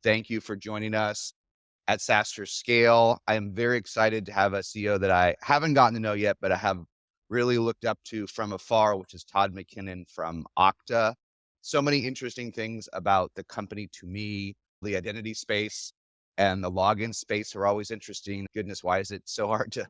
thank you for joining us at SaaStr Scale. I am very excited to have a CEO that I haven't gotten to know yet, but I have really looked up to from afar, which is Todd McKinnon from Okta. So many interesting things about the company to me. The identity space and the login space are always interesting. Goodness, why is it so hard to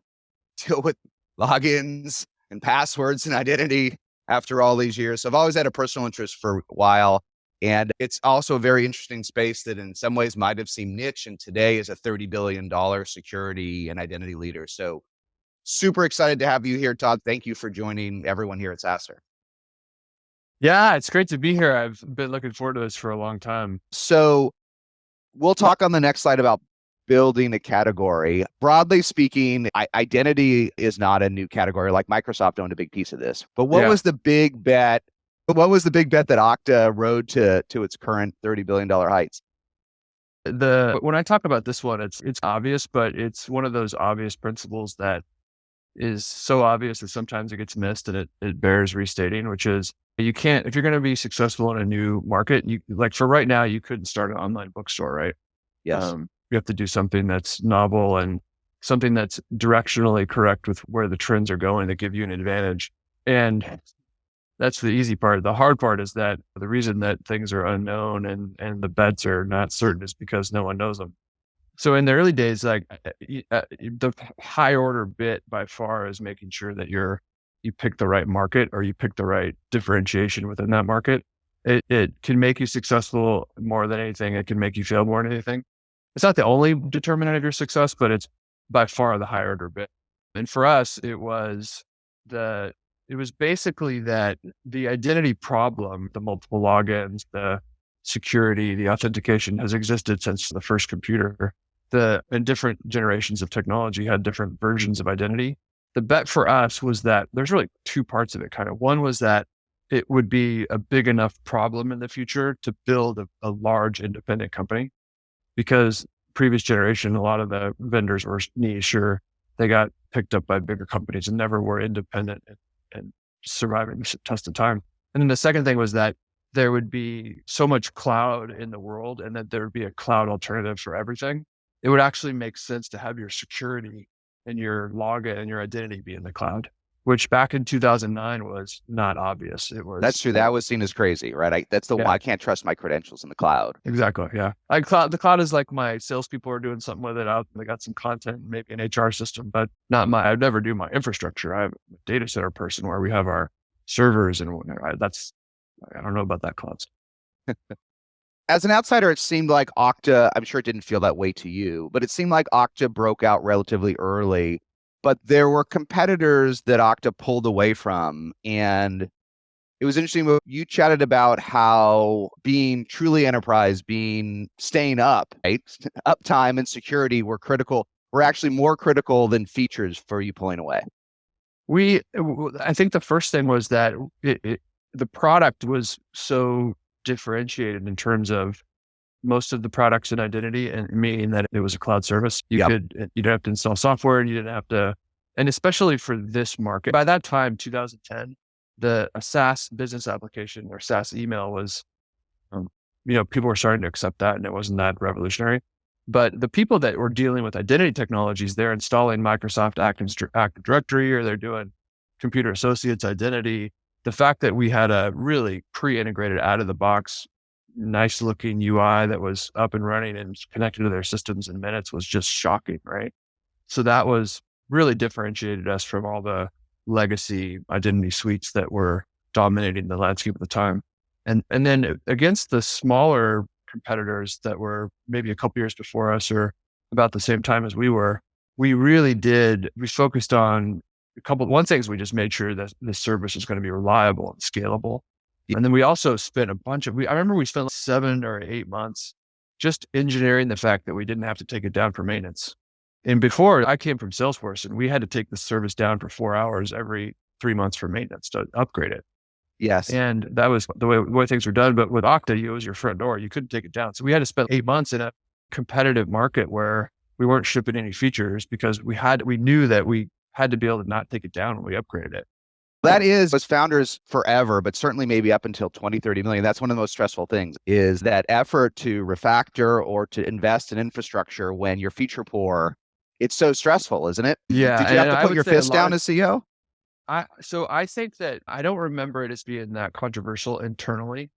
deal with logins and passwords and identity after all these years? So I've always had a personal interest for a while. And it's also a very interesting space that in some ways might have seemed niche, and today is a $30 billion security and identity leader. So super excited to have you here, Todd. Thank you for joining everyone here at SaaStr. Yeah, it's great to be here. I've been looking forward to this for a long time. So we'll talk on the next slide about building a category. Broadly speaking, identity is not a new category. Like Microsoft owned a big piece of this. But what was the big bet? What was the big bet that Okta rode to its current $30 billion heights? When I talk about this one, it's obvious, but it's one of those obvious principles that is so obvious that sometimes it gets missed, and it bears restating, which is you can't, if you're going to be successful in a new market, you like for right now, you couldn't start an online bookstore, right? Yes. You have to do something that's novel and something that's directionally correct with where the trends are going that give you an advantage. And that's the easy part. The hard part is that the reason that things are unknown and the bets are not certain is because no one knows them. So in the early days, the high order bit by far is making sure that you pick the right market or you pick the right differentiation within that market. It can make you successful more than anything. It can make you fail more than anything. It's not the only determinant of your success, but it's by far the high order bit. And for us, it was basically that the identity problem, the multiple logins, the security, the authentication has existed since the first computer. And different generations of technology had different versions of identity. The bet for us was that there's really two parts of it. Kind of one was that it would be a big enough problem in the future to build a large independent company, because previous generation, a lot of the vendors were niche or they got picked up by bigger companies and never were independent and surviving the test of time. And then the second thing was that there would be so much cloud in the world and that there would be a cloud alternative for everything. It would actually make sense to have your security and your login and your identity be in the cloud, which back in 2009 was not obvious. That's true. That was seen as crazy, right? I can't trust my credentials in the cloud. Exactly. Yeah. The cloud is like my salespeople are doing something with it out. They got some content, maybe an HR system, but I'd never do my infrastructure. I'm a data center person where we have our servers and whatnot. I don't know about that cloud stuff. As an outsider, it seemed like Okta, I'm sure it didn't feel that way to you, but it seemed like Okta broke out relatively early, but there were competitors that Okta pulled away from. And it was interesting. You chatted about how being truly enterprise, staying up, right? Uptime and security were actually more critical than features for you pulling away. I think the first thing was that the product was so differentiated in terms of most of the products in identity, and meaning that it was a cloud service. You didn't have to install software, and you didn't have to, and especially for this market. By that time, 2010, a SaaS business application or SaaS email was, people were starting to accept that, and it wasn't that revolutionary. But the people that were dealing with identity technologies, they're installing Microsoft Active Directory, or they're doing Computer Associates identity. The fact that we had a really pre-integrated out of the box, nice looking UI that was up and running and connected to their systems in minutes was just shocking, right? So that was really differentiated us from all the legacy identity suites that were dominating the landscape at the time. And then against the smaller competitors that were maybe a couple years before us or about the same time as we were, we focused on one thing is we just made sure that the service is going to be reliable and scalable. And then we also spent I remember we spent 7 or 8 months just engineering the fact that we didn't have to take it down for maintenance. And before, I came from Salesforce and we had to take the service down for 4 hours every 3 months for maintenance to upgrade it. Yes. And that was the way things were done. But with Okta, it was your front door. You couldn't take it down. So we had to spend 8 months in a competitive market where we weren't shipping any features because we knew that we had to be able to not take it down when we upgraded it. That is, as founders forever, but certainly maybe up until 20, 30 million. That's one of the most stressful things is that effort to refactor or to invest in infrastructure when you're feature poor. It's so stressful, isn't it? Yeah, Did you have and to I put would your say a fist lot down of as CEO? I think that I don't remember it as being that controversial internally.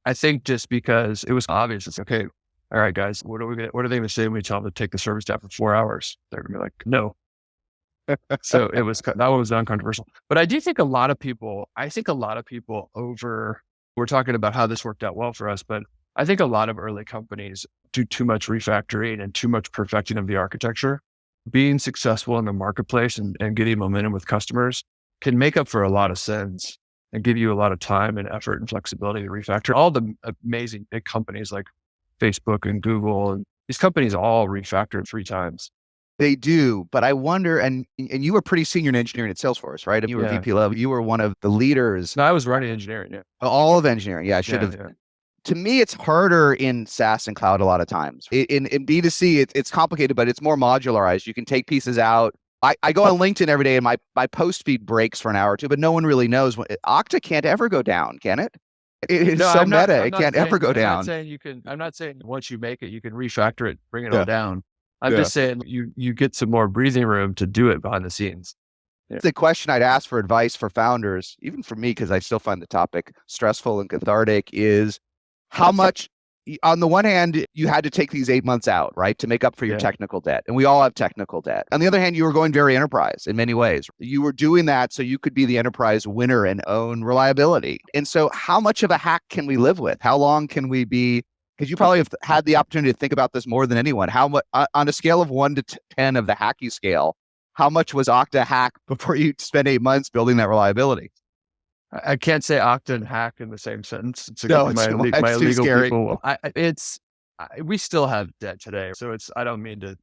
I think just because it was obvious, it's okay. All right, guys, what are they going to say when we tell them to take the service down for 4 hours? They're going to be like, no. So that one was non-controversial. But I do think I think a lot of people we're talking about how this worked out well for us, but I think a lot of early companies do too much refactoring and too much perfecting of the architecture. Being successful in the marketplace and getting momentum with customers can make up for a lot of sins and give you a lot of time and effort and flexibility to refactor. All the amazing big companies like Facebook and Google and these companies all refactored 3 times. They do, but I wonder, and you were pretty senior in engineering at Salesforce, right? You were Yeah. VP level. You were one of the leaders. No, I was running engineering. Yeah. All of engineering. Yeah, I should have. Yeah. To me, it's harder in SaaS and cloud a lot of times. In B2C, it's complicated, but it's more modularized. You can take pieces out. I go on LinkedIn every day and my post feed breaks for an hour or two, but no one really knows. Okta can't ever go down, can it? It is so meta. It can't ever go down. I'm not saying once you make it, you can refactor it, bring it Yeah. all down. I'm Yeah. just saying you get some more breathing room to do it behind the scenes. Yeah. The question I'd ask for advice for founders, even for me, because I still find the topic stressful and cathartic, is how much, on the one hand, you had to take these 8 months out, right, to make up for your Yeah. technical debt. And we all have technical debt. On the other hand, you were going very enterprise in many ways. You were doing that so you could be the enterprise winner and own reliability. And so how much of a hack can we live with? How long can we be? Because you probably have had the opportunity to think about this more than anyone. How much, on a scale of 1 to 10 of the hacky scale, how much was Okta hack before you spent 8 months building that reliability? I can't say Okta and hack in the same sentence. No, it's my too legal scary. people. We still have debt today, so I don't mean to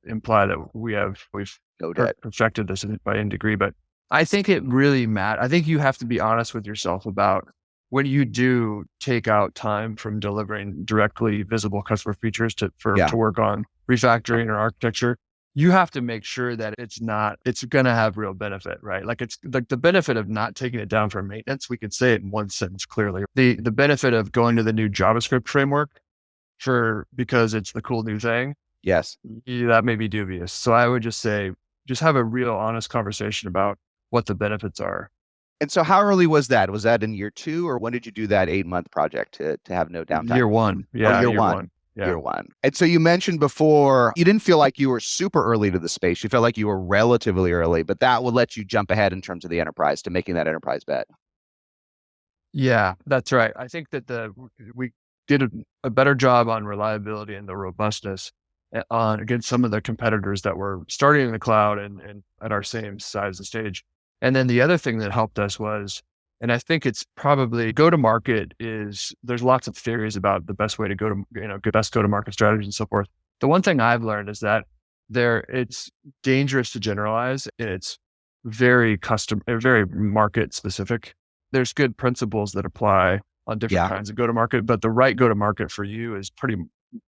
imply that we've No debt. perfected this by any degree, but I think it really matters. I think you have to be honest with yourself about when you do take out time from delivering directly visible customer features to work on refactoring or architecture. You have to make sure that it's going to have real benefit, right? Like it's like the benefit of not taking it down for maintenance. We could say it in one sentence clearly. The benefit of going to the new JavaScript framework because it's the cool new thing. Yes. That may be dubious. So I would just say, just have a real honest conversation about what the benefits are. And so how early was that? Was that in year 2, or when did you do that 8-month project to have no downtime? Year 1. Yeah. Year one. Yeah. Year 1. And so you mentioned before, you didn't feel like you were super early to the space. You felt like you were relatively early, but that would let you jump ahead in terms of the enterprise to making that enterprise bet. Yeah, that's right. I think that we did a better job on reliability and the robustness against some of the competitors that were starting in the cloud and at our same size and stage. And then the other thing that helped us was, and I think it's probably go-to-market there's lots of theories about the best way to best go-to-market strategy and so forth. The one thing I've learned is that it's dangerous to generalize, and it's very very market specific. There's good principles that apply on different kinds of go-to-market, but the right go-to-market for you is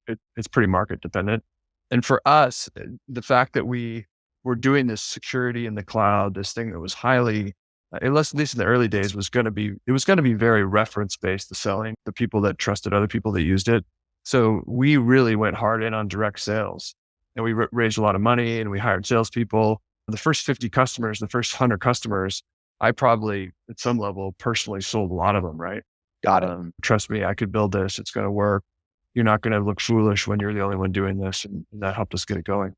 it's pretty market dependent. And for us, the fact that we were doing this security in the cloud, this thing that was highly, at least in the early days, was going to be very reference based, the selling, the people that trusted other people that used it. So we really went hard in on direct sales, and we raised a lot of money and we hired salespeople. The first 50 customers, the first 100 customers, I probably at some level personally sold a lot of them, right? Got it. Trust me, I could build this. It's going to work. You're not going to look foolish when you're the only one doing this. And that helped us get it going.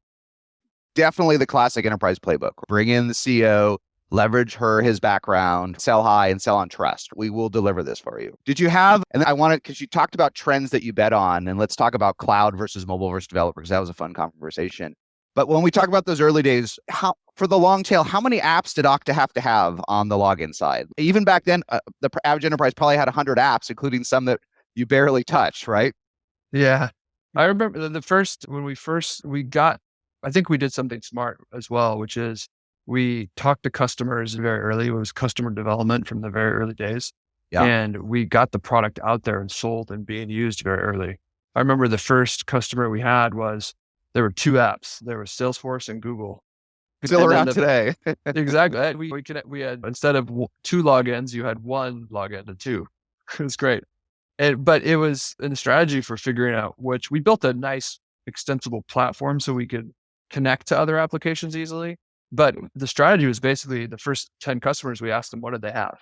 Definitely the classic enterprise playbook. Bring in the CEO, leverage his background, sell high and sell on trust. We will deliver this for you. Did you have, and I wanted, because you talked about trends that you bet on, and let's talk about cloud versus mobile versus developer, because that was a fun conversation. But when we talk about those early days, for the long tail, how many apps did Okta have to have on the login side? Even back then, the average enterprise probably had 100 apps, including some that you barely touched, right? Yeah. I remember when we got, I think we did something smart as well, which is we talked to customers very early. It was customer development from the very early days. Yeah. And we got the product out there and sold and being used very early. I remember the first customer we had there were 2 apps. There was Salesforce and Google. Still And then around today. exactly. We had, instead of two logins, you had one login to two. It was great. But it was in the strategy for figuring out which we built a nice extensible platform so we could connect to other applications easily. But the strategy was basically the first 10 customers, we asked them, what did they have?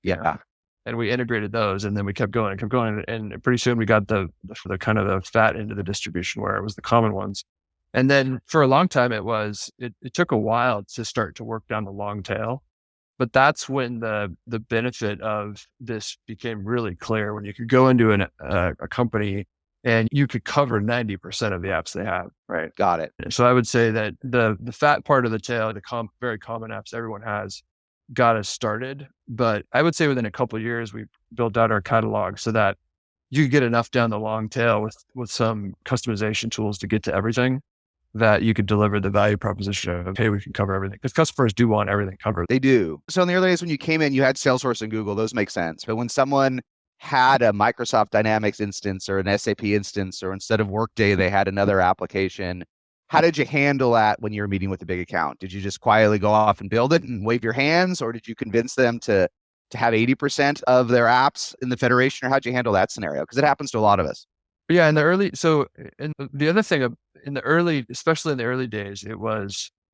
Yeah. And we integrated those, and then we kept going and kept going. And pretty soon we got the kind of the fat into the distribution where it was the common ones. And then for a long time, it took a while to start to work down the long tail. But that's when the benefit of this became really clear, when you could go into a company and you could cover 90% of the apps they have. Right. Got it. So I would say that the fat part of the tail, very common apps everyone has, got us started. But I would say within a couple of years, we built out our catalog so that you could get enough down the long tail with some customization tools to get to everything, that you could deliver the value proposition of, hey, we can cover everything. Because customers do want everything covered. They do. So in the early days when you came in, you had Salesforce and Google. Those make sense. But when someone had a Microsoft Dynamics instance or an SAP instance, or instead of Workday, they had another application, how did you handle that when you were meeting with a big account? Did you just quietly go off and build it and wave your hands? Or did you convince them to have 80% of their apps in the federation? Or how'd you handle that scenario? Because it happens to a lot of us. Yeah, and the other thing especially in the early days,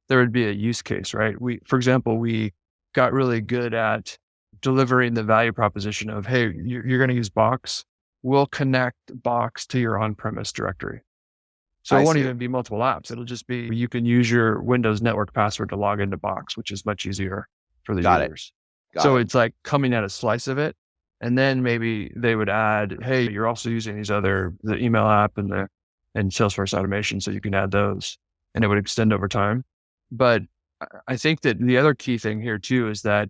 there would be a use case, right? For example, we got really good at delivering the value proposition of, hey, you're going to use Box. We'll connect Box to your on-premise directory. So it won't even be multiple apps. It'll just be, you can use your Windows network password to log into Box, which is much easier for the users. So it's like coming at a slice of it. And then maybe they would add, hey, you're also using the email app and Salesforce automation, so you can add those, and it would extend over time. But I think that the other key thing here too is that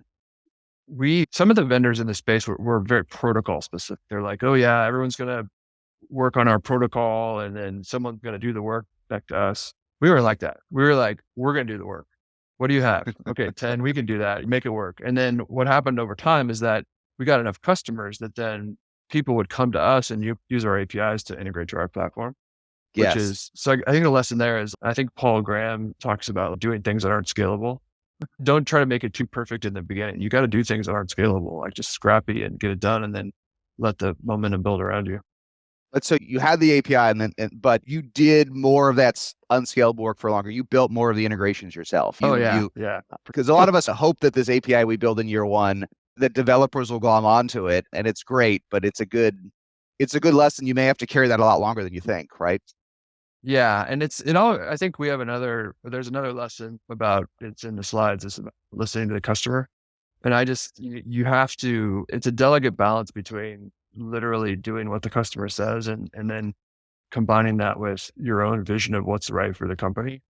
some of the vendors in the space were very protocol specific. They're like, oh yeah, everyone's going to work on our protocol, and then someone's going to do the work back to us. We were like that. We were like, we're going to do the work. What do you have? Okay, 10, we can do that. Make it work. And then what happened over time is that we got enough customers that then people would come to us and use our APIs to integrate to our platform. Yes. So I think the lesson there is, I think Paul Graham talks about doing things that aren't scalable. Don't try to make it too perfect in the beginning. You got to do things that aren't scalable, like just scrappy and get it done, and then let the momentum build around you. But so you had the API, but you did more of that unscalable work for longer. You built more of the integrations yourself. Yeah. Because a lot of us hope that this API we build in year one, that developers will go onto it, and it's great, but it's a good lesson. You may have to carry that a lot longer than you think, right? Yeah, and I think there's another lesson about, it's in the slides, it's about listening to the customer. And you have to, it's a delicate balance between literally doing what the customer says and then combining that with your own vision of what's right for the company.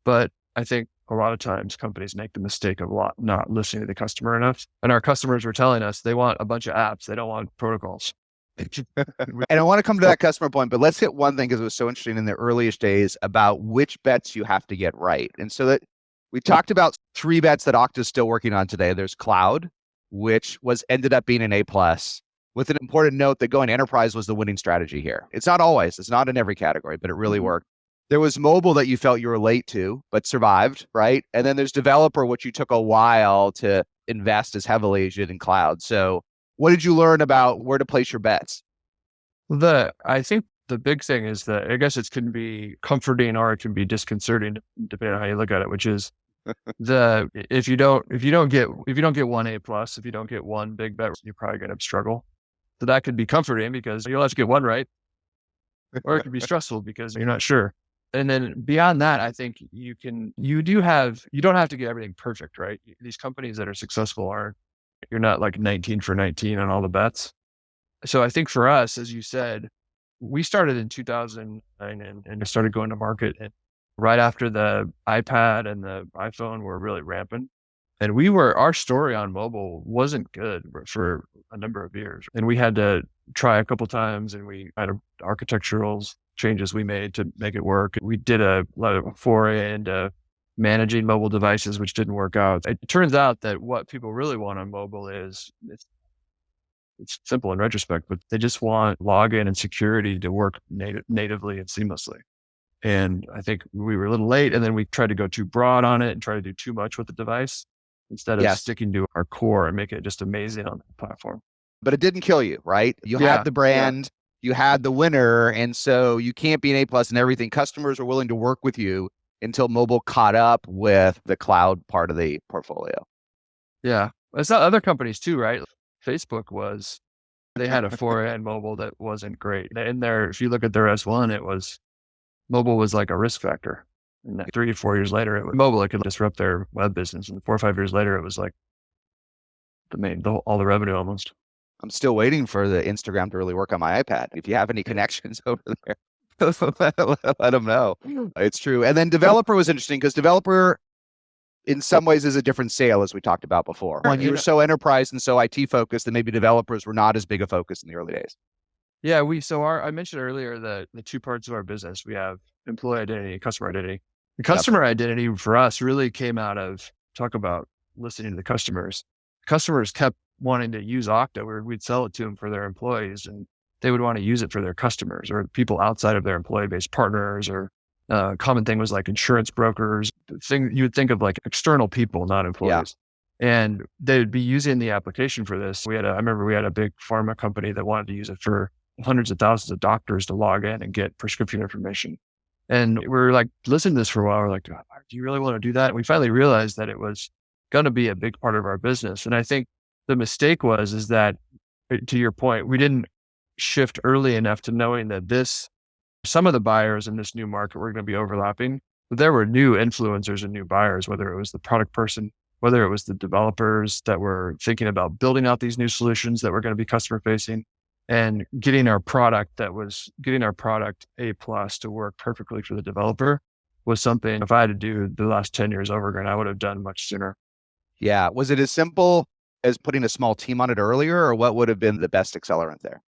But I think a lot of times companies make the mistake of not listening to the customer enough. And our customers were telling us they want a bunch of apps. They don't want protocols. And I want to come to that customer point, but let's hit one thing, because it was so interesting in the earliest days about which bets you have to get right. And so that we talked about 3 bets that Okta is still working on today. There's cloud, which ended up being an A+, with an important note that going enterprise was the winning strategy here. It's not in every category, but it really worked. There was mobile that you felt you were late to, but survived, right? And then there's developer, which you took a while to invest as heavily as you did in cloud. So what did you learn about where to place your bets? I think the big thing is that, I guess it can be comforting or it can be disconcerting depending on how you look at it, which is if you don't get one A+, if you don't get one big bet, you're probably going to struggle. So that could be comforting because you'll have to get one right, or it could be stressful because you're not sure. And then beyond that, I think you don't have to get everything perfect, right? These companies that are successful you're not like 19 for 19 on all the bets. So I think for us, as you said, we started in 2009 and started going to market, and right after the iPad and the iPhone were really rampant. And our story on mobile wasn't good for a number of years. And we had to try a couple times, and we had architectural changes we made to make it work. We did a lot of foray into managing mobile devices, which didn't work out. It turns out that what people really want on mobile it's simple in retrospect, but they just want login and security to work natively and seamlessly. And I think we were a little late, and then we tried to go too broad on it and try to do too much with the device instead of Yes. sticking to our core and make it just amazing on the platform. But it didn't kill you, right? You had the brand, you had the winner, and so you can't be an A+ in everything. Customers are willing to work with you until mobile caught up with the cloud part of the portfolio. Yeah. It's not other companies too, right? Facebook they had a foray in mobile that wasn't great. In there, if you look at their S1, mobile was like a risk factor. And 3 to 4 years later, it could disrupt their web business. And 4 or 5 years later, it was like all the revenue almost. I'm still waiting for the Instagram to really work on my iPad. If you have any connections over there, let them know. It's true. And then developer was interesting because developer in some ways is a different sale, as we talked about before. When you were so enterprise and so IT focused, then maybe developers were not as big a focus in the early days. Yeah, I mentioned earlier the two parts of our business. We have employee identity and customer identity. The customer identity for us really came out of talk about listening to the customers. Customers kept wanting to use Okta, where we'd sell it to them for their employees, and they would want to use it for their customers or people outside of their employee-based partners. Or common thing was like insurance brokers. You would think of like external people, not employees. And they'd be using the application for this. I remember we had a big pharma company that wanted to use it for hundreds of thousands of doctors to log in and get prescription information. And we're like, listening to this for a while. We're like, do you really want to do that? And we finally realized that it was going to be a big part of our business. And I think the mistake is that, to your point, we didn't shift early enough to knowing that some of the buyers in this new market were going to be overlapping. But there were new influencers and new buyers, whether it was the product person, whether it was the developers that were thinking about building out these new solutions that were going to be customer facing. And getting our product A+ to work perfectly for the developer was something, if I had to do the last 10 years over again, I would have done much sooner. Yeah. Was it as simple as putting a small team on it earlier, or what would have been the best accelerant there?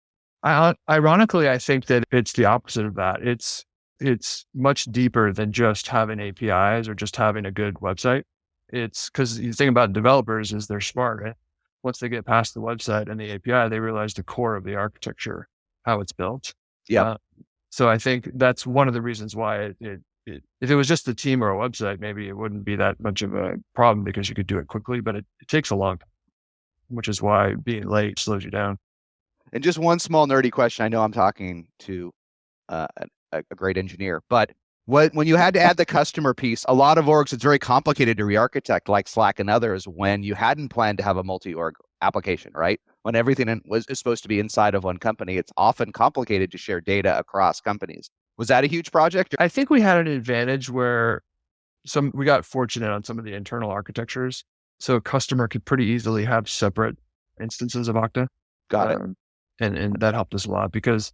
Ironically, I think that it's the opposite of that. It's much deeper than just having APIs or just having a good website. It's because the thing about developers is they're smart, right? Once they get past the website and the API, they realize the core of the architecture, how it's built. Yeah. So I think that's one of the reasons why if it was just the team or a website, maybe it wouldn't be that much of a problem because you could do it quickly, but it takes a long time, which is why being late slows you down. And just one small nerdy question. I know I'm talking to a great engineer, but when you had to add the customer piece, a lot of orgs, it's very complicated to re-architect, like Slack and others, when you hadn't planned to have a multi-org application, right? When everything is supposed to be inside of one company, it's often complicated to share data across companies. Was that a huge project? I think we had an advantage where we got fortunate on some of the internal architectures. So a customer could pretty easily have separate instances of Okta. Got it. And that helped us a lot because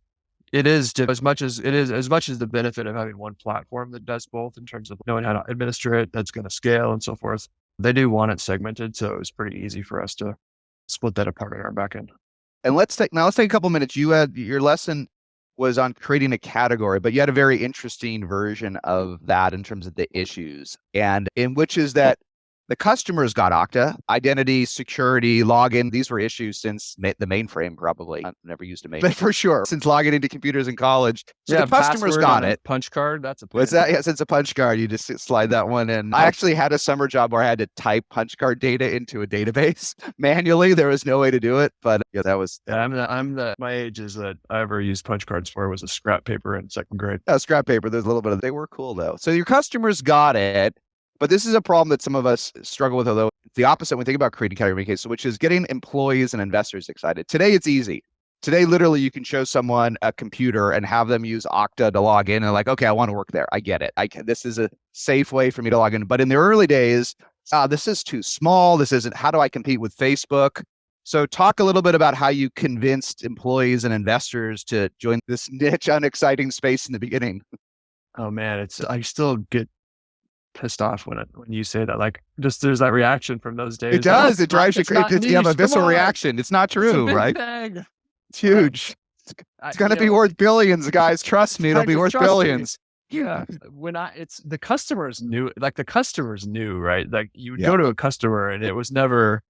it is as much as the benefit of having one platform that does both in terms of knowing how to administer it, that's going to scale and so forth. They do want it segmented. So it was pretty easy for us to split that apart in our backend. And let's take a couple minutes. Your lesson was on creating a category, but you had a very interesting version of that in terms of the issues, and in which is that the customers got Okta, identity, security, login. These were issues since the mainframe, probably. I've never used a mainframe, but for sure, since logging into computers in college. So the customers got it. Punch card, that's a pain. What's that? Yeah, since a punch card, you just slide that one in. I actually had a summer job where I had to type punch card data into a database manually. There was no way to do it, but yeah, that was. Yeah, my age is that I ever used punch cards for was a scrap paper in second grade. Scrap paper. There's a little bit of. They were cool though. So your customers got it. But this is a problem that some of us struggle with, although it's the opposite when we think about creating category cases, which is getting employees and investors excited. Today, it's easy. Today, literally, you can show someone a computer and have them use Okta to log in and like, okay, I want to work there. I get it. This is a safe way for me to log in. But in the early days, this is too small. This isn't, how do I compete with Facebook? So talk a little bit about how you convinced employees and investors to join this niche, unexciting space in the beginning. Oh man, I still get pissed off when you say that. Like, just there's that reaction from those days. It does. It drives you crazy. You have a visceral reaction. It's not true, right? Thing. It's huge. It's going to be worth billions, guys. Trust me, it'll be worth billions. Yeah. It's the customers knew, right? Like you would go to a customer and it was never,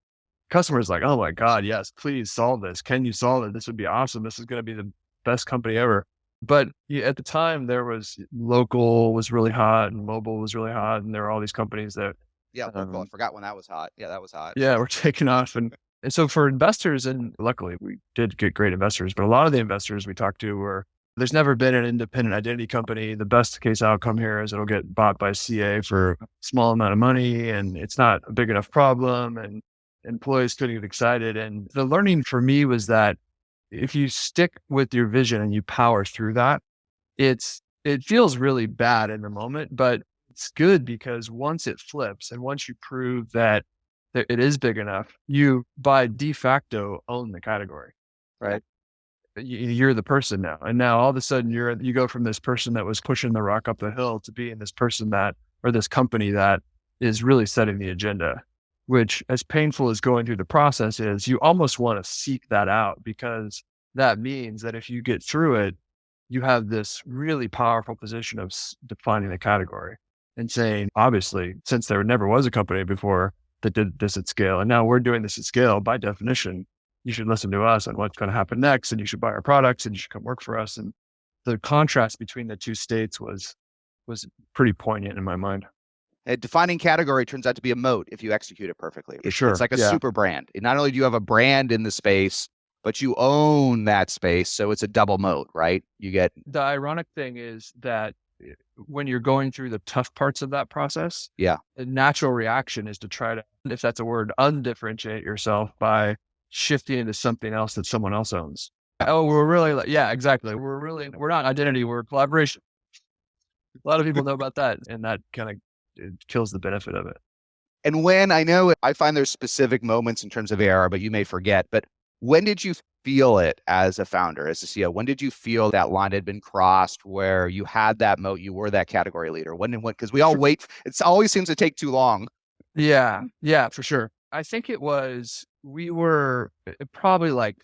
customers like, oh my God, yes, please solve this. Can you solve it? This would be awesome. This is going to be the best company ever. But at the time, there was local was really hot and mobile was really hot, and there were all these companies that, Yeah, local. I um, forgot when that was hot. Yeah, that was hot. yeah, were taking off. And so for investors, and luckily we did get great investors, but a lot of the investors we talked to were, there's never been an independent identity company. The best case outcome here is it'll get bought by CA for a small amount of money, and it's not a big enough problem, and employees couldn't get excited. And the learning for me was that if you stick with your vision and you power through that, it feels really bad in the moment, but it's good because once it flips and once you prove that it is big enough, you by de facto own the category, Yeah. right? You're the person now. And now all of a sudden you go from this person that was pushing the rock up the hill to being this person that, or this company that is really setting the agenda, which, as painful as going through the process is, you almost want to seek that out, because that means that if you get through it, you have this really powerful position of defining the category and saying, obviously, since there never was a company before that did this at scale, and now we're doing this at scale, by definition, you should listen to us on what's going to happen next, and you should buy our products, and you should come work for us. And the contrast between the two states was pretty poignant in my mind. A defining category turns out to be a moat if you execute it perfectly. Sure. It's like a Yeah. super brand. Not only do you have a brand in the space, but you own that space. So it's a double moat, right? You get The ironic thing is that when you're going through the tough parts of that process, Yeah. the natural reaction is to try to, if that's a word, undifferentiate yourself by shifting into something else that someone else owns. Oh, we're really yeah, exactly. We're not identity, we're collaboration. A lot of people know about that, and that kind of kills the benefit of it. And when I find there's specific moments in terms of ARR, but you may forget, but when did you feel it as a founder, as a CEO? When did you feel that line had been crossed where you had that moat, you were that category leader? When, because we all wait, it always seems to take too long. Yeah, for sure. I think we were probably like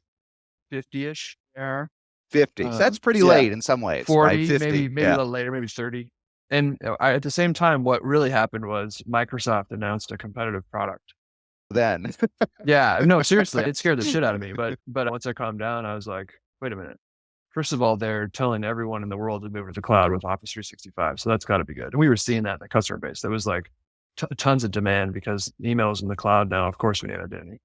50-ish there. 50. So that's pretty late in some ways. 40, right? 50. maybe a little later, maybe 30. And at the same time, what really happened was Microsoft announced a competitive product. Then. Yeah, no, seriously, it scared the shit out of me. But once I calmed down, I was like, wait a minute. First of all, they're telling everyone in the world to move to the cloud with Office 365. So that's got to be good. And we were seeing that in the customer base. There was like tons of demand because emails in the cloud now, of course, we need identity.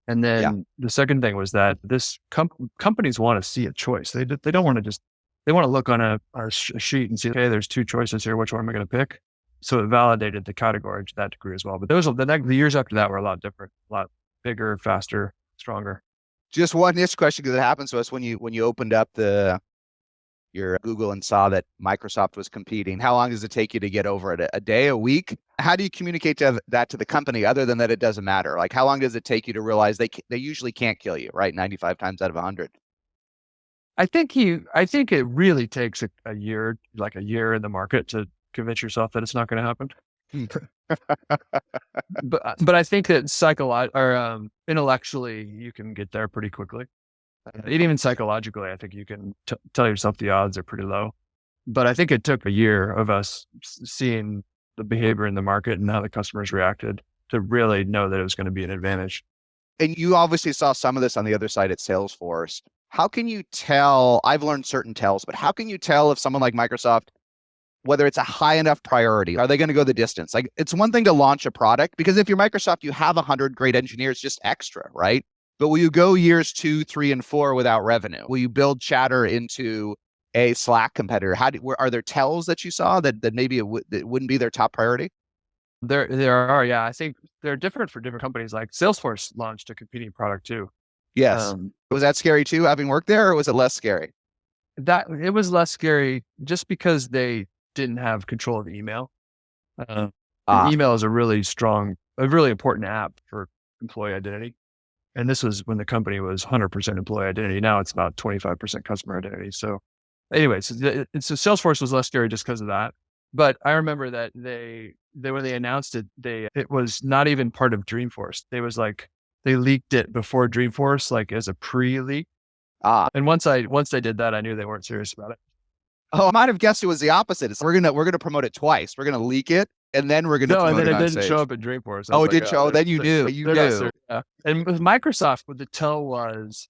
And then the second thing was that this companies want to see a choice. They don't want to just, they want to look on a sheet and see, okay, there's two choices here. Which one am I going to pick? So it validated the category to that degree as well. But the years after that were a lot different, a lot bigger, faster, stronger. Just one niche question, because it happens to us when you opened up your Google and saw that Microsoft was competing. How long does it take you to get over it? A day, a week? How do you communicate that to the company other than that it doesn't matter? Like, how long does it take you to realize they usually can't kill you, right? 95 times out of 100. I think it really takes a year, like a year in the market to convince yourself that it's not going to happen. But I think that intellectually you can get there pretty quickly. And even psychologically, I think you can tell yourself the odds are pretty low. But I think it took a year of us seeing the behavior in the market and how the customers reacted to really know that it was going to be an advantage. And you obviously saw some of this on the other side at Salesforce. How can you tell? I've learned certain tells, but how can you tell if someone like Microsoft, whether it's a high enough priority, are they going to go the distance? Like, it's one thing to launch a product, because if you're Microsoft, you have 100 great engineers, just extra, right? But will you go years 2, 3, and 4 without revenue? Will you build Chatter into a Slack competitor? Are there tells that you saw that maybe it wouldn't be their top priority? There are, yeah. I think they're different for different companies. Like Salesforce launched a competing product too. Yes. Was that scary too, having worked there, or was it less scary? That it was less scary just because they didn't have control of email. Email is a really important app for employee identity. And this was when the company was 100% employee identity. Now it's about 25% customer identity. So anyways, so Salesforce was less scary just because of that. But I remember that when they announced it, it was not even part of Dreamforce. They leaked it before Dreamforce, like as a pre-leak. And once they did that, I knew they weren't serious about it. Oh, I might have guessed it was the opposite. It's we're gonna promote it twice. We're gonna leak it, and then we're gonna promote it. And then it didn't show up at Dreamforce. Oh, it did show. Then you knew. You knew. Yeah. And with Microsoft, what the tell was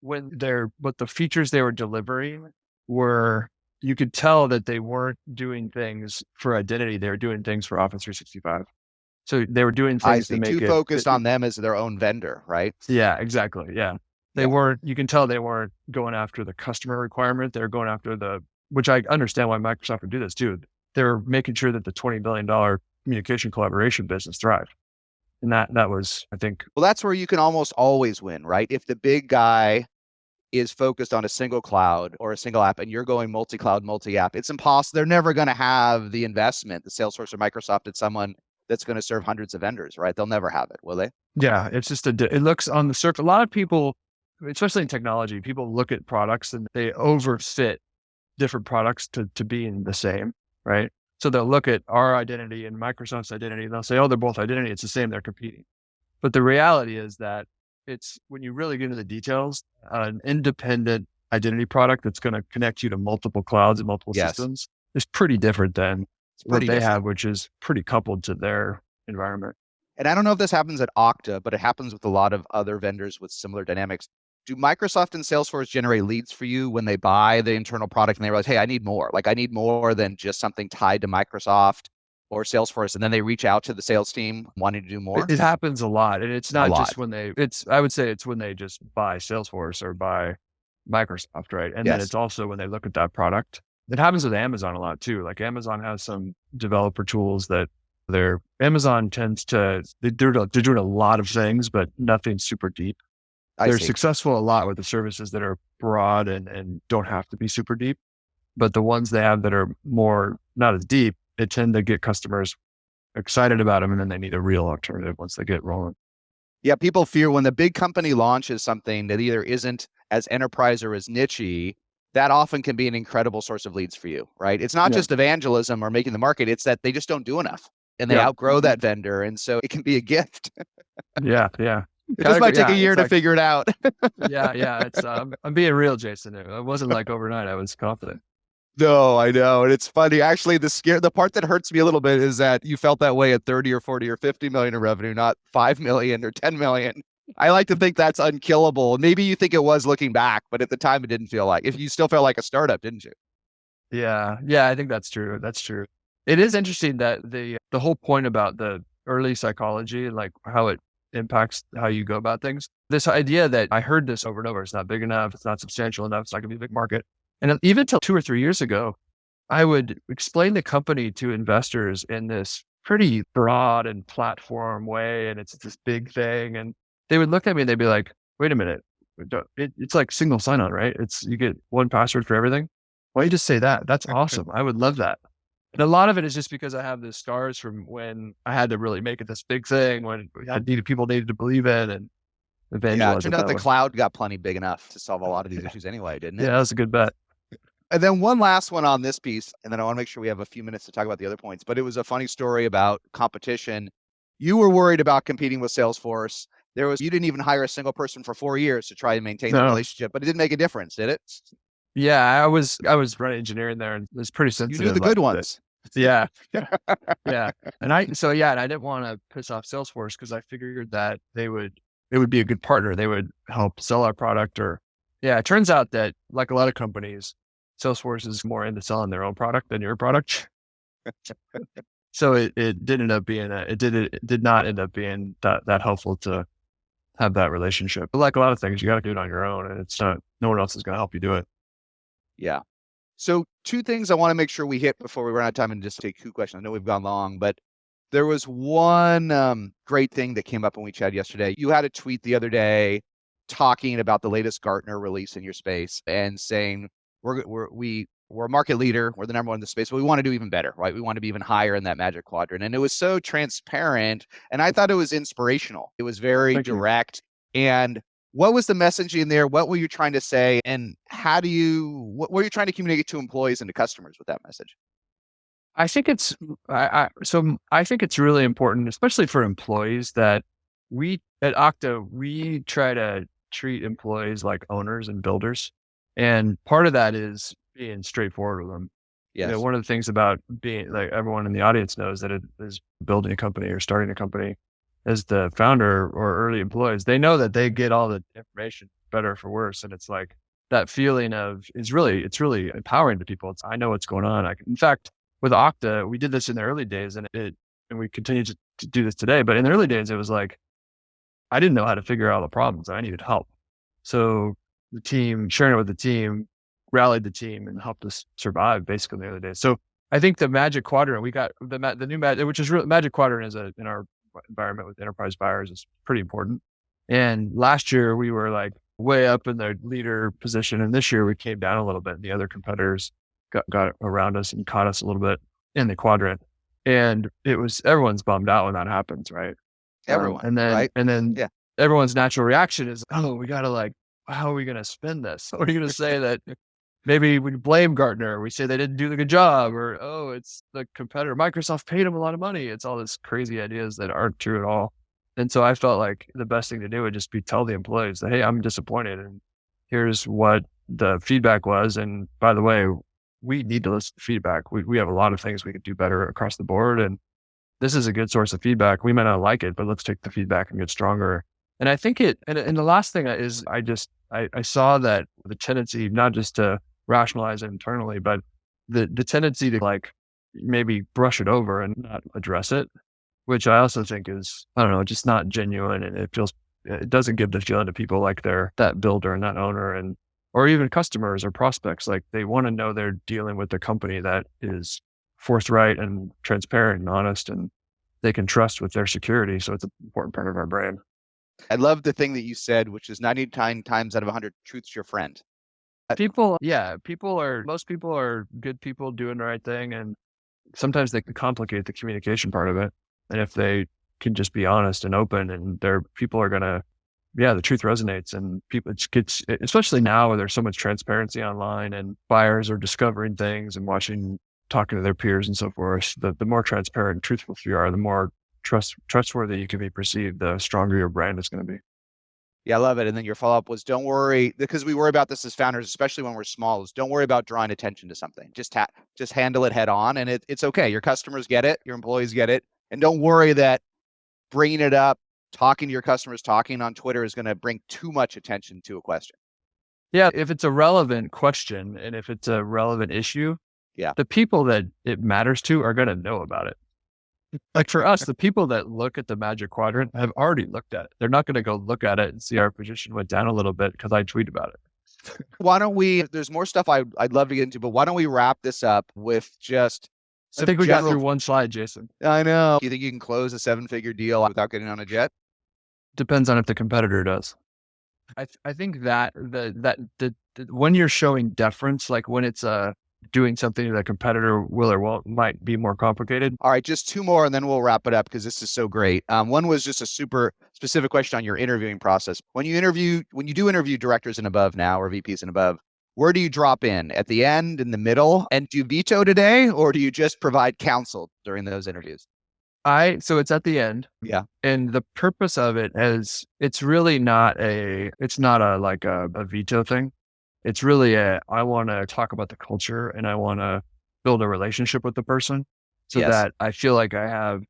what the features they were delivering were, you could tell that they weren't doing things for identity. They were doing things for Office 365. So they were doing I things to see. make Too focused on them as their own vendor, right? yeah, exactly. Yeah. They Yeah. weren't, you can tell they weren't going after the customer requirement. They're going after which I understand why Microsoft would do this too. They're making sure that the $20 billion communication collaboration business thrive. And that was, I think, Well, that's where you can almost always win, right? If the big guy is focused on a single cloud or a single app and you're going multi-cloud, multi-app, it's impossible. They're never going to have the investment, the Salesforce or Microsoft, at someone that's going to serve hundreds of vendors, right? They'll never have it, will they? yeah, it's just it looks on the surface. A lot of people, especially in technology, people look at products and they overfit different products to being the same, right? So they'll look at our identity and Microsoft's identity and they'll say, oh, they're both identity. It's the same. They're competing. But the reality is that it's when you really get into the details, an independent identity product that's going to connect you to multiple clouds and multiple Yes. systems is pretty different than It's what pretty they different. have, which is pretty coupled to their environment. And I don't know if this happens at Okta, but it happens with a lot of other vendors with similar dynamics. Do Microsoft and Salesforce generate leads for you when they buy the internal product and they realize, hey, I need more? Like I need more than just something tied to Microsoft or Salesforce. And then they reach out to the sales team wanting to do more? It happens a lot. And it's A not lot. just when I would say it's when they just buy Salesforce or buy Microsoft, right? And then Yes. it's also when they look at that product. It happens with Amazon a lot too. Like Amazon has some developer tools that Amazon tends to, they're doing a lot of things, but nothing super deep. I They're see. successful a lot with the services that are broad and don't have to be super deep. But the ones they have that are more not as deep, they tend to get customers excited about them. And then they need a real alternative once they get rolling. Yeah, people fear when the big company launches something that either isn't as enterprise or as niche-y, that often can be an incredible source of leads for you, right? It's not Yeah. just evangelism or making the market, it's that they just don't do enough and they Yeah. outgrow that vendor. And so it can be a gift. Yeah. Yeah. It just might take a Yeah, year it's to like, figure it out. yeah. It's, I'm being real, Jason. It wasn't like overnight. I was confident. No, I know. And it's funny. Actually, the part that hurts me a little bit is that you felt that way at 30 or 40 or 50 million in revenue, not 5 million or 10 million. I like to think that's unkillable. Maybe you think it was looking back, but at the time it didn't feel like. If you still felt like a startup, didn't you? Yeah. Yeah. I think that's true. That's true. It is interesting that the whole point about the early psychology and like how it impacts how you go about things. This idea that I heard this over and over, it's not big enough, it's not substantial enough, it's not gonna be a big market. And even till 2 or 3 years ago, I would explain the company to investors in this pretty broad and platform way, and it's this big thing. And they would look at me and they'd be like, wait a minute, it's like single sign-on, right? You get one password for everything. Why don't you just say that? That's awesome. I would love that. And a lot of it is just because I have the scars from when I had to really make it this big thing, when people needed to believe it and Yeah, it evangelize turned it out that the way. cloud got plenty big enough to solve a lot of these issues anyway, didn't Yeah, it? that was a good bet. And then one last one on this piece, and then I want to make sure we have a few minutes to talk about the other points. But it was a funny story about competition. You were worried about competing with Salesforce. You didn't even hire a single person for 4 years to try and maintain the No. relationship, but it didn't make a difference, did it? Yeah, I was running engineering there, and it was pretty You sensitive. knew the good like ones. Yeah, yeah. And I didn't want to piss off Salesforce because I figured that it would be a good partner. They would help sell our product it turns out that like a lot of companies, Salesforce is more into selling their own product than your product. So it did end up being it did not end up being that helpful to have that relationship. But like a lot of things, you got to do it on your own, and it's not, no one else is going to help you do it. Yeah. So 2 things I want to make sure we hit before we run out of time and just take 2 questions. I know we've gone long, but there was one great thing that came up when we chatted yesterday. You had a tweet the other day talking about the latest Gartner release in your space and saying we're a market leader, we're the number one in the space, but we want to do even better, right? We want to be even higher in that Magic Quadrant. And it was so transparent, and I thought it was inspirational. It was very Thank you. direct. And what was the messaging there? What were you trying to say? And what were you trying to communicate to employees and to customers with that message? I think I think it's really important, especially for employees, that we at Okta, we try to treat employees like owners and builders. And part of that is being straightforward with them. Yes. One of the things about being, like, everyone in the audience knows that it is building a company or starting a company as the founder or early employees, they know that they get all the information, better or for worse. And it's like, that feeling of it's really empowering to people. I know what's going on. In fact, with Okta, we did this in the early days and we continue to do this today. But in the early days, it was like, I didn't know how to figure out all the problems. I needed help. So the team, sharing it with the team, rallied the team and helped us survive basically in the early days. So I think the Magic Quadrant, we got the new Magic, which is real Magic Quadrant in our environment with enterprise buyers is pretty important. And last year we were like way up in the leader position. And this year we came down a little bit. The other competitors got around us and caught us a little bit in the quadrant. And everyone's bummed out when that happens, right? Everyone, And then, right? and then Yeah. everyone's natural reaction is, oh, we got to how are we going to spin this? Are we going to say that maybe we blame Gartner? We say they didn't do the good job, or, oh, it's the competitor. Microsoft paid them a lot of money. It's all this crazy ideas that aren't true at all. And so I felt like the best thing to do would just be tell the employees that, hey, I'm disappointed. And here's what the feedback was. And by the way, we need to listen to feedback. We have a lot of things we could do better across the board. And this is a good source of feedback. We might not like it, but let's take the feedback and get stronger. And I think and the last thing is I saw that the tendency, not just to rationalize it internally, but the tendency to maybe brush it over and not address it, which I also think is, I don't know, just not genuine. And it doesn't give the feeling to people like they're that builder and that owner or even customers or prospects. Like they want to know they're dealing with a company that is forthright and transparent and honest and they can trust with their security. So it's an important part of our brand. I love the thing that you said, which is 99 times out of 100, truth's your friend. Most people are good people doing the right thing. And sometimes they can complicate the communication part of it. And if they can just be honest and open and people are going to, the truth resonates and people, especially now where there's so much transparency online and buyers are discovering things and talking to their peers and so forth. The more transparent and truthful you are, the more trustworthy you can be perceived, the stronger your brand is going to be. Yeah, I love it. And then your follow-up was, don't worry, because we worry about this as founders, especially when we're small, is don't worry about drawing attention to something. Just handle it head on and it's okay. Your customers get it. Your employees get it. And don't worry that bringing it up, talking to your customers, talking on Twitter is going to bring too much attention to a question. Yeah. If it's a relevant question and if it's a relevant issue, the people that it matters to are going to know about it. Like for us, the people that look at the Magic Quadrant have already looked at it. They're not going to go look at it and see our position went down a little bit because I tweet about it. Why don't there's more stuff I'd love to get into, but why don't we wrap this up with just I think we got through one slide, Jason. I know. Do you think you can close a 7-figure deal without getting on a jet? Depends on if the competitor does. I think that when you're showing deference, like when it's doing something that a competitor will or won't, might be more complicated. All right, just 2 more and then we'll wrap it up because this is so great. One was just a super specific question on your interviewing process. When you do interview directors and above now or VPs and above, where do you drop in? At the end, in the middle? And do you veto today or do you just provide counsel during those interviews? So it's at the end. Yeah. And the purpose of it is it's really not a veto thing. It's really I want to talk about the culture and I want to build a relationship with the person so that I feel like I have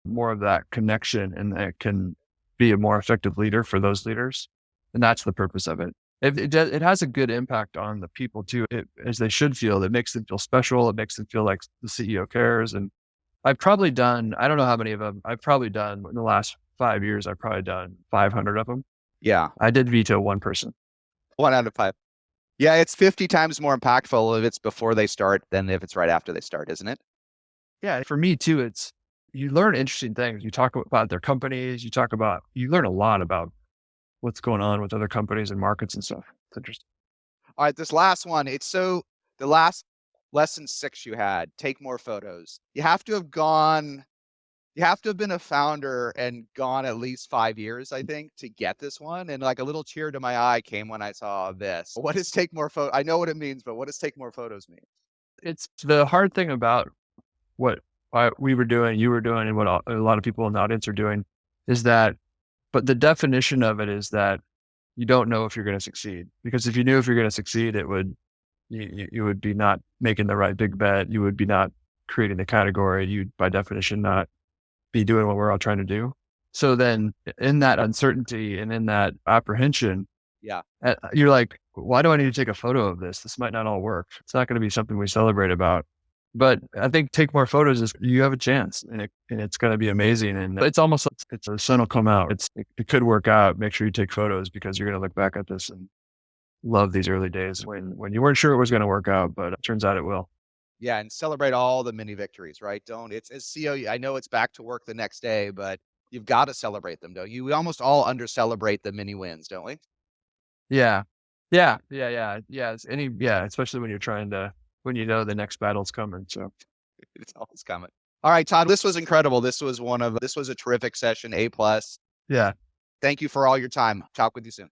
more of that connection and I can be a more effective leader for those leaders. And that's the purpose of it. It has a good impact on the people too, as they should feel. It makes them feel special. It makes them feel like the CEO cares. And I've probably done, I don't know how many of them, I've probably done in the last 5 years, I've probably done 500 of them. Yeah. I did veto one person. 1 out of 5. Yeah, it's 50 times more impactful if it's before they start than if it's right after they start, isn't it? Yeah, for me too, you learn interesting things. You talk about their companies, you learn a lot about what's going on with other companies and markets and stuff. It's interesting. All right, this last one, the last lesson 6 you had, take more photos. You have to have been a founder and gone at least 5 years, I think, to get this one. And like a little tear to my eye came when I saw this. What does take more photos? I know what it means, but what does take more photos mean? It's the hard thing about what we were doing, you were doing, and what a lot of people in the audience are doing is that, but the definition of it is that you don't know if you're going to succeed. Because if you knew if you're going to succeed, you would be not making the right big bet. You would be not creating the category. You'd by definition not be doing what we're all trying to do. So then in that uncertainty and in that apprehension, Yeah. You're like, why do I need to take a photo of this? This might not all work. It's not going to be something we celebrate about. But I think take more photos is you have a chance, and it's going to be amazing. And it's almost like it's the sun will come out. It could work out. Make sure you take photos because you're going to look back at this and love these early days when you weren't sure it was going to work out, but it turns out it will. Yeah, and celebrate all the mini victories, right? Don't it's as CEO, I know it's back to work the next day, but you've got to celebrate them, don't you? We almost all under celebrate the mini wins, don't we? Yeah. Yeah. Especially when you know the next battle's coming. So It's always coming. All right, Todd, this was incredible. This was a terrific session, A plus. yeah. Thank you for all your time. Talk with you soon.